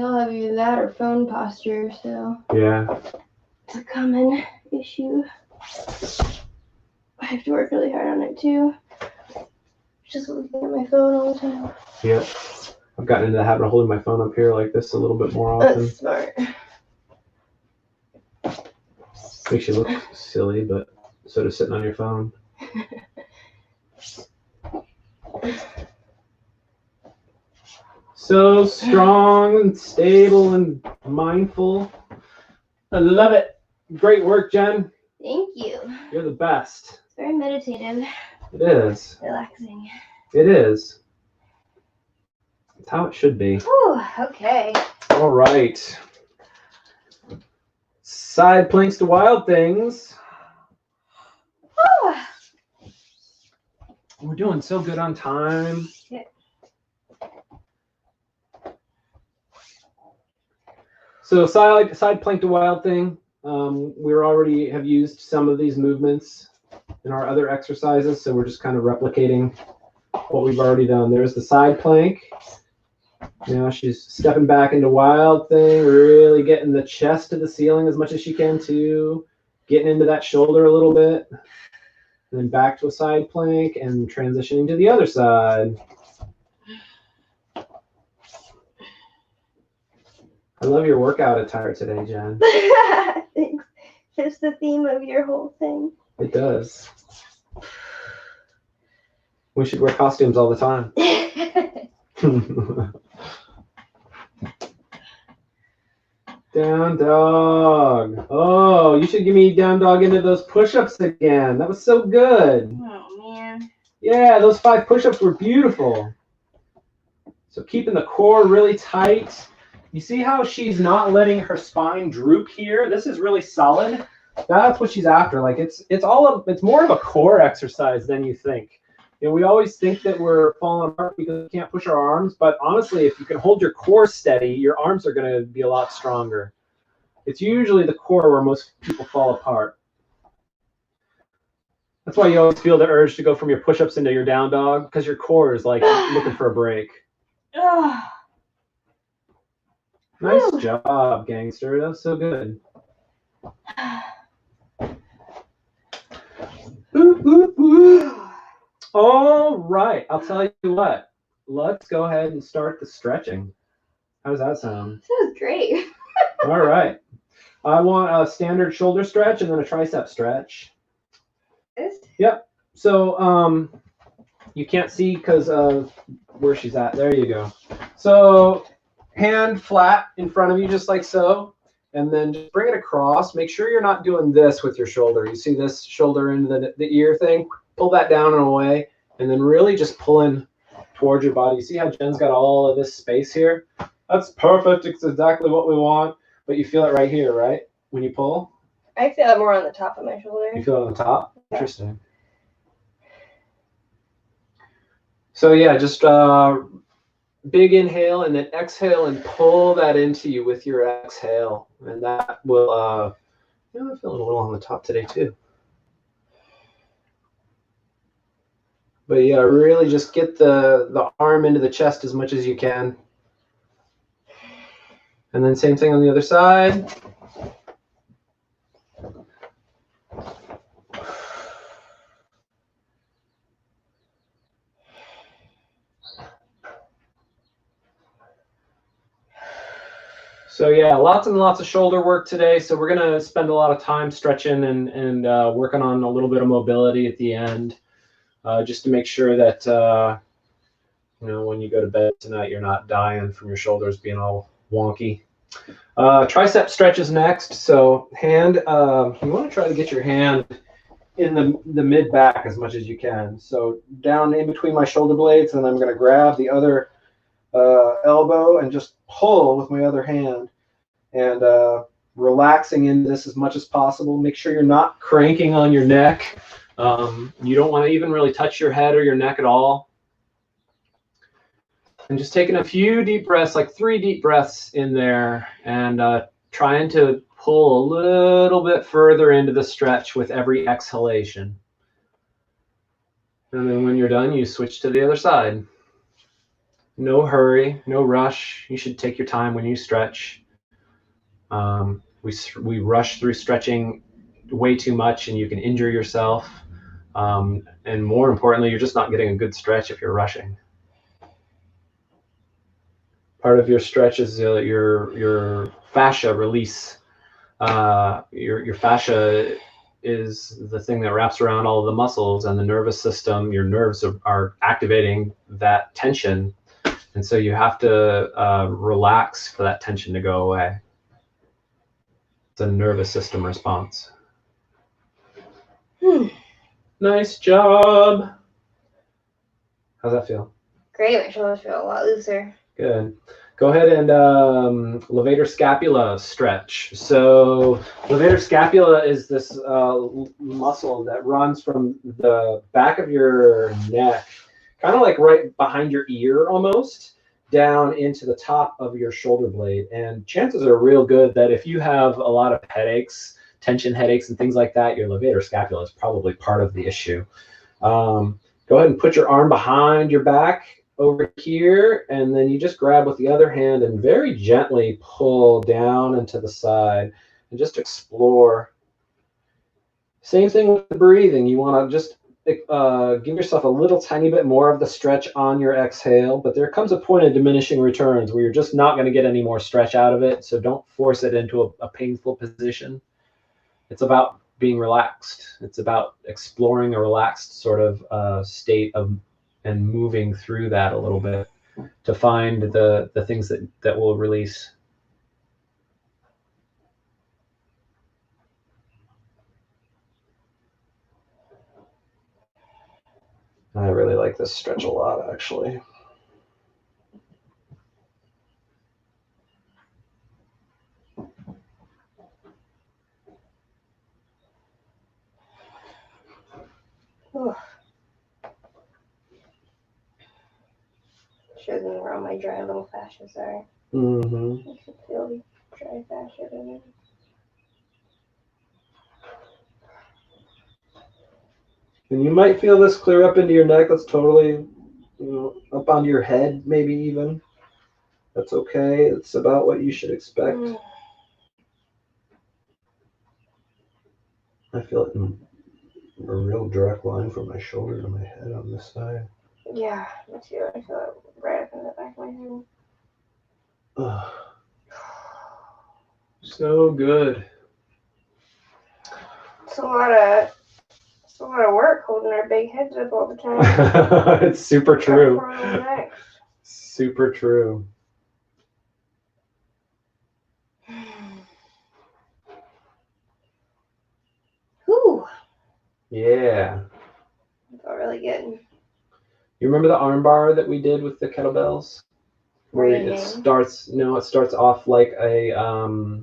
Speaker 2: all have either that or phone posture, so
Speaker 1: Yeah.
Speaker 2: it's a common issue. I have to work really hard on it too. Just looking at my phone all the time.
Speaker 1: Yeah. I've gotten into the habit of holding my phone up here like this a little bit more often.
Speaker 2: That's smart.
Speaker 1: Makes you look silly, but so does sitting on your phone. So strong and stable and mindful. I love it. Great work, Jen.
Speaker 2: Thank you.
Speaker 1: You're the best.
Speaker 2: It's very meditative.
Speaker 1: It is.
Speaker 2: Relaxing.
Speaker 1: It is. It's how it should be.
Speaker 2: Whew, okay.
Speaker 1: All right. Side planks to wild things.
Speaker 2: Whew.
Speaker 1: We're doing so good on time.
Speaker 2: Yeah.
Speaker 1: So side plank to wild thing. We already have used some of these movements in our other exercises, so we're just kind of replicating what we've already done. There's the side plank. Now she's stepping back into wild thing, really getting the chest to the ceiling as much as she can too, getting into that shoulder a little bit, and then back to a side plank and transitioning to the other side. I love your workout attire today, Jen.
Speaker 2: Thanks. It's the theme of your whole thing.
Speaker 1: It does. We should wear costumes all the time. Down dog. Oh, you should give me down dog into those push-ups again. That was so good.
Speaker 2: Oh, man.
Speaker 1: Yeah, those 5 push-ups were beautiful. So keeping the core really tight. You see how she's not letting her spine droop here? This is really solid. That's what she's after. Like it's more of a core exercise than you think. You know, we always think that we're falling apart because we can't push our arms, but honestly, if you can hold your core steady, your arms are going to be a lot stronger. It's usually the core where most people fall apart. That's why you always feel the urge to go from your push-ups into your down dog, because your core is like looking for a break. Nice job, gangster. That was so good. Ooh, ooh, ooh. All right, I'll tell you what. Let's go ahead and start the stretching. How does that sound?
Speaker 2: Sounds great.
Speaker 1: All right. I want a standard shoulder stretch and then a tricep stretch. Yep. So you can't see because of where she's at. There you go. So hand flat in front of you, just like so. And then just bring it across. Make sure you're not doing this with your shoulder. You see this shoulder in the ear thing? Pull that down and away. And then really just pulling towards your body. You see how Jen's got all of this space here? That's perfect. It's exactly what we want. But you feel it right here, right? When you pull?
Speaker 2: I feel it more on the top of my shoulder.
Speaker 1: You feel it on the top? Interesting. So yeah, just big inhale and then exhale and pull that into you with your exhale. And that will, I'm feeling a little on the top today too. But yeah, really just get the arm into the chest as much as you can. And then same thing on the other side. So yeah, lots and lots of shoulder work today. So we're going to spend a lot of time stretching and working on a little bit of mobility at the end, just to make sure that, you know, when you go to bed tonight, you're not dying from your shoulders being all wonky. Tricep stretch is next. So hand, you want to try to get your hand in the mid back as much as you can. So down in between my shoulder blades, and I'm going to grab the other elbow and just pull with my other hand, and relaxing into this as much as possible. Make sure you're not cranking on your neck. You don't want to even really touch your head or your neck at all. And just taking a few deep breaths, like 3 deep breaths in there, and trying to pull a little bit further into the stretch with every exhalation. And then when you're done, you switch to the other side. No hurry, no rush. You should take your time when you stretch. We rush through stretching way too much, and you can injure yourself. And more importantly, you're just not getting a good stretch if you're rushing. Part of your stretch is your fascia release. Your fascia is the thing that wraps around all of the muscles and the nervous system. Your nerves are activating that tension. And so you have to relax for that tension to go away. It's a nervous system response. Nice job. How's that feel?
Speaker 2: Great. My shoulders feel a lot looser.
Speaker 1: Good. Go ahead and levator scapula stretch. So levator scapula is this muscle that runs from the back of your neck, kind of like right behind your ear almost, down into the top of your shoulder blade. And chances are real good that if you have a lot of headaches, tension headaches and things like that, your levator scapula is probably part of the issue. Go ahead and put your arm behind your back over here, and then you just grab with the other hand and very gently pull down and to the side and just explore. Same thing with the breathing. You want to just give yourself a little tiny bit more of the stretch on your exhale, but there comes a point of diminishing returns where you're just not going to get any more stretch out of it, so don't force it into a painful position. It's about being relaxed. It's about exploring a relaxed sort of state of and moving through that a little bit to find the things that will release. I really like this stretch a lot, actually.
Speaker 2: Ugh. Shows me where all my dry little fascias are.
Speaker 1: Mm-hmm.
Speaker 2: I can feel the dry fascia in it.
Speaker 1: And you might feel this clear up into your neck. That's totally, up onto your head, maybe even. That's okay. It's about what you should expect. I feel it in a real direct line from my shoulder to my head on this side.
Speaker 2: Yeah, me too. I feel it right up in the back of my head.
Speaker 1: Ugh. So good.
Speaker 2: It's a lot of work holding our big heads up all the time.
Speaker 1: It's super true.
Speaker 2: Next.
Speaker 1: Super true.
Speaker 2: Whew.
Speaker 1: Yeah.
Speaker 2: That felt really good.
Speaker 1: You remember the arm bar that we did with the kettlebells? Where it starts off like a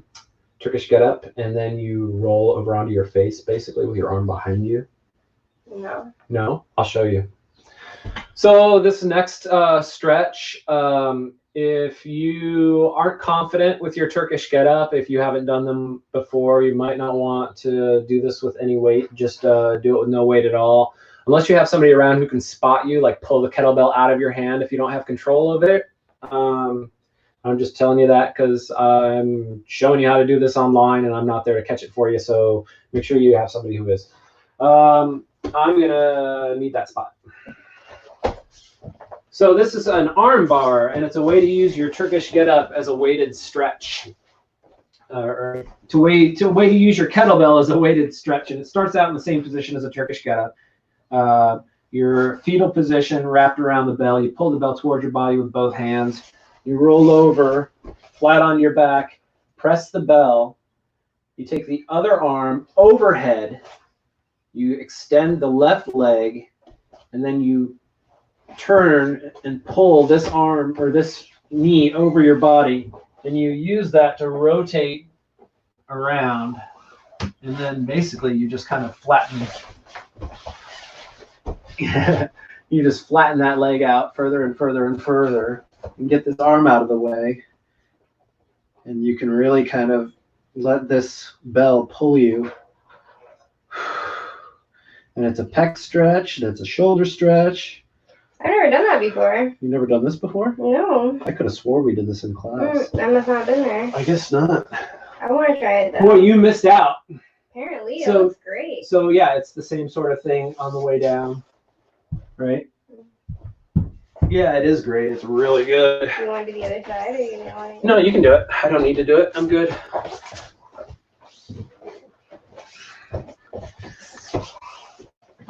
Speaker 1: Turkish Getup, and then you roll over onto your face, basically, with your arm behind you.
Speaker 2: No.
Speaker 1: No? I'll show you. So this next stretch, if you aren't confident with your Turkish Getup, if you haven't done them before, you might not want to do this with any weight. Just do it with no weight at all. Unless you have somebody around who can spot you, like pull the kettlebell out of your hand if you don't have control of it. I'm just telling you that because I'm showing you how to do this online, and I'm not there to catch it for you. So make sure you have somebody who is. I'm gonna need that spot. So this is an arm bar, and it's a way to use your Turkish Getup as a weighted stretch, or to use your kettlebell as a weighted stretch. And it starts out in the same position as a Turkish Getup. Your fetal position wrapped around the bell. You pull the bell towards your body with both hands. You roll over, flat on your back, press the bell. You take the other arm overhead. You extend the left leg, and then you turn and pull this arm or this knee over your body, and you use that to rotate around, and then basically you just kind of flatten. You just flatten that leg out further and further and further, and get this arm out of the way, and you can really kind of let this bell pull you. And it's a pec stretch, and it's a shoulder stretch.
Speaker 2: I've never done that before.
Speaker 1: You've never done this before?
Speaker 2: No.
Speaker 1: I could have swore we did this in class.
Speaker 2: I must not have been there.
Speaker 1: I guess not.
Speaker 2: I want to try it though.
Speaker 1: Boy, you missed out.
Speaker 2: Apparently, it looks great.
Speaker 1: So yeah, it's the same sort of thing on the way down, right? Yeah, it is great. It's really good.
Speaker 2: You want to do the other side, or you want to?
Speaker 1: No, you can do it. I don't need to do it. I'm good.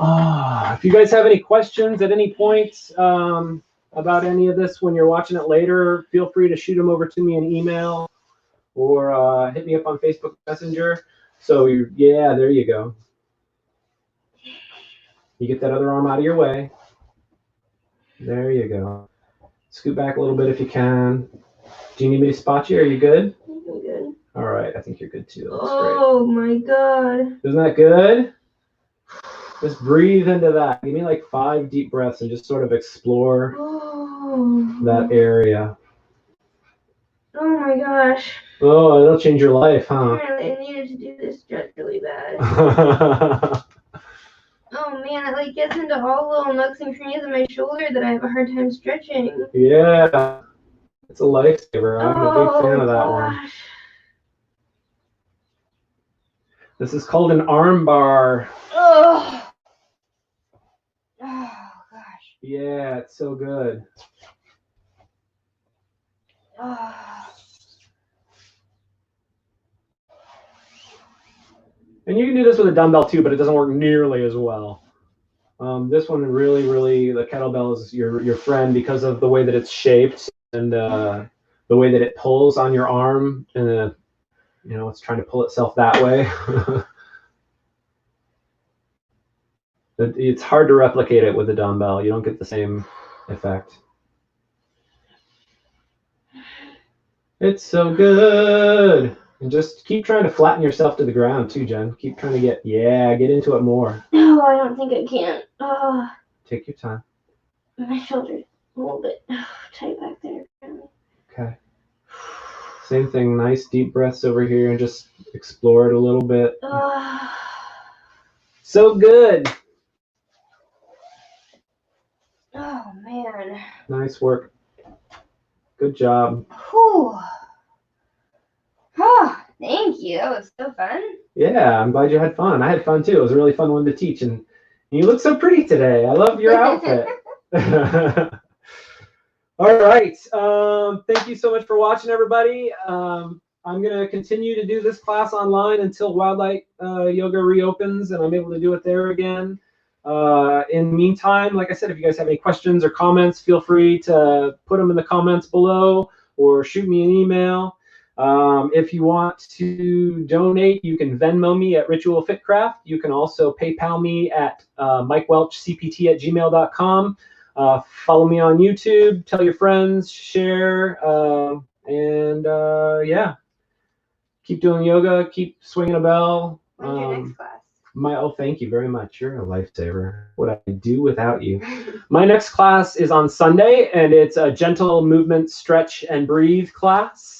Speaker 1: If you guys have any questions at any point about any of this when you're watching it later, feel free to shoot them over to me in email or hit me up on Facebook Messenger. So yeah, there you go. You get that other arm out of your way. There you go. Scoot back a little bit if you can. Do you need me to spot you? Are you good?
Speaker 2: I'm good.
Speaker 1: All right, I think you're good too. That looks
Speaker 2: great. My God.
Speaker 1: Isn't that good? Just breathe into that. Give me like 5 deep breaths and just sort of explore that area.
Speaker 2: Oh my gosh.
Speaker 1: Oh, it'll change your life, huh?
Speaker 2: I needed to do this stretch really bad. Oh man, it like gets into all little nooks and crannies of my shoulder that I have a hard time stretching.
Speaker 1: Yeah. It's a lifesaver. I'm a big fan of that one. This is called an arm bar.
Speaker 2: Oh gosh.
Speaker 1: Yeah, it's so good. And you can do this with a dumbbell too, but it doesn't work nearly as well. This one really, the kettlebell is your friend because of the way that it's shaped and the way that it pulls on your arm, and it's trying to pull itself that way. It's hard to replicate it with a dumbbell. You don't get the same effect. It's so good. And just keep trying to flatten yourself to the ground too, Jen. Keep trying to get into it more.
Speaker 2: No, I don't think I can. Oh,
Speaker 1: take your time.
Speaker 2: My shoulder's a little bit tight back there.
Speaker 1: Okay. Same thing. Nice deep breaths over here and just explore it a little bit. So good.
Speaker 2: Oh, man.
Speaker 1: Nice work. Good job.
Speaker 2: Whew. Oh, thank you. That was so fun.
Speaker 1: Yeah, I'm glad you had fun. I had fun too. It was a really fun one to teach. And you look so pretty today. I love your outfit. All right. Thank you so much for watching, everybody. I'm going to continue to do this class online until Wildlight Yoga reopens and I'm able to do it there again. In the meantime, like I said, if you guys have any questions or comments, feel free to put them in the comments below or shoot me an email. If you want to donate, you can Venmo me at Ritual Fitcraft. You can also PayPal me at mikewelchcpt@gmail.com. Follow me on YouTube, tell your friends, share, and yeah, keep doing yoga, keep swinging a bell.
Speaker 2: When's your next class?
Speaker 1: Thank you very much. You're a lifesaver. What I do without you. My next class is on Sunday, and it's a gentle movement, stretch, and breathe class.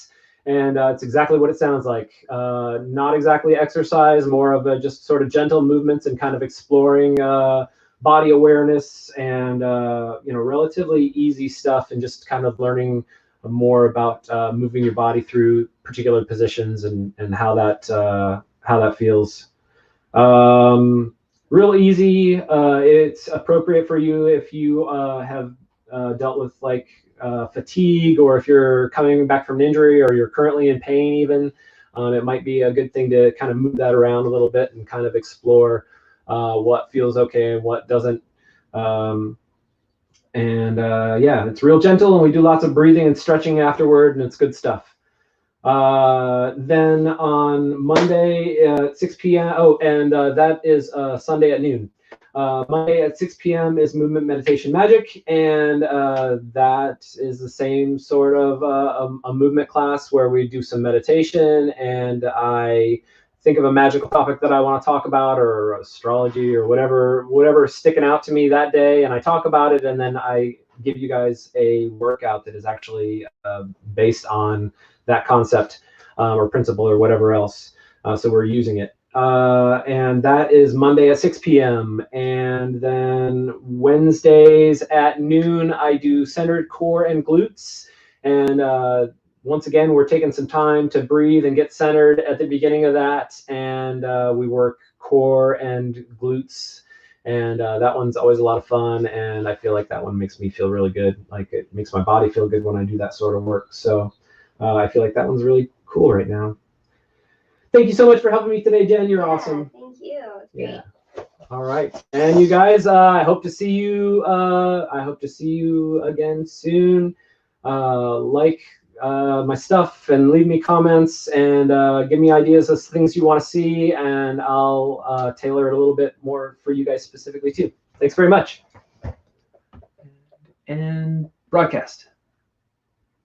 Speaker 1: And it's exactly what it sounds like. Not exactly exercise, more of a just sort of gentle movements and kind of exploring body awareness and relatively easy stuff, and just kind of learning more about moving your body through particular positions and how that feels. Real easy. It's appropriate for you if you have dealt with like fatigue, or if you're coming back from an injury, or you're currently in pain even. It might be a good thing to kind of move that around a little bit and kind of explore what feels okay and what doesn't. Yeah, it's real gentle, and we do lots of breathing and stretching afterward, and it's good stuff. Then on Monday at 6 p.m. That is Sunday at noon. Monday at 6 p.m. is Movement Meditation Magic, and that is the same sort of a movement class where we do some meditation, and I think of a magical topic that I want to talk about, or astrology, or whatever's sticking out to me that day, and I talk about it, and then I give you guys a workout that is actually based on that concept or principle or whatever else. So we're using it. And that is Monday at 6 p.m. And then Wednesdays at noon, I do centered core and glutes. And once again, we're taking some time to breathe and get centered at the beginning of that. And we work core and glutes. And that one's always a lot of fun. And I feel like that one makes me feel really good. Like it makes my body feel good when I do that sort of work. So I feel like that one's really cool right now. Thank you so much for helping me today, Jen. You're awesome.
Speaker 2: Thank you. It's great.
Speaker 1: All right. And you guys, I hope to see you. I hope to see you again soon. Like my stuff and leave me comments and give me ideas of things you want to see, and I'll tailor it a little bit more for you guys specifically too. Thanks very much. And broadcast.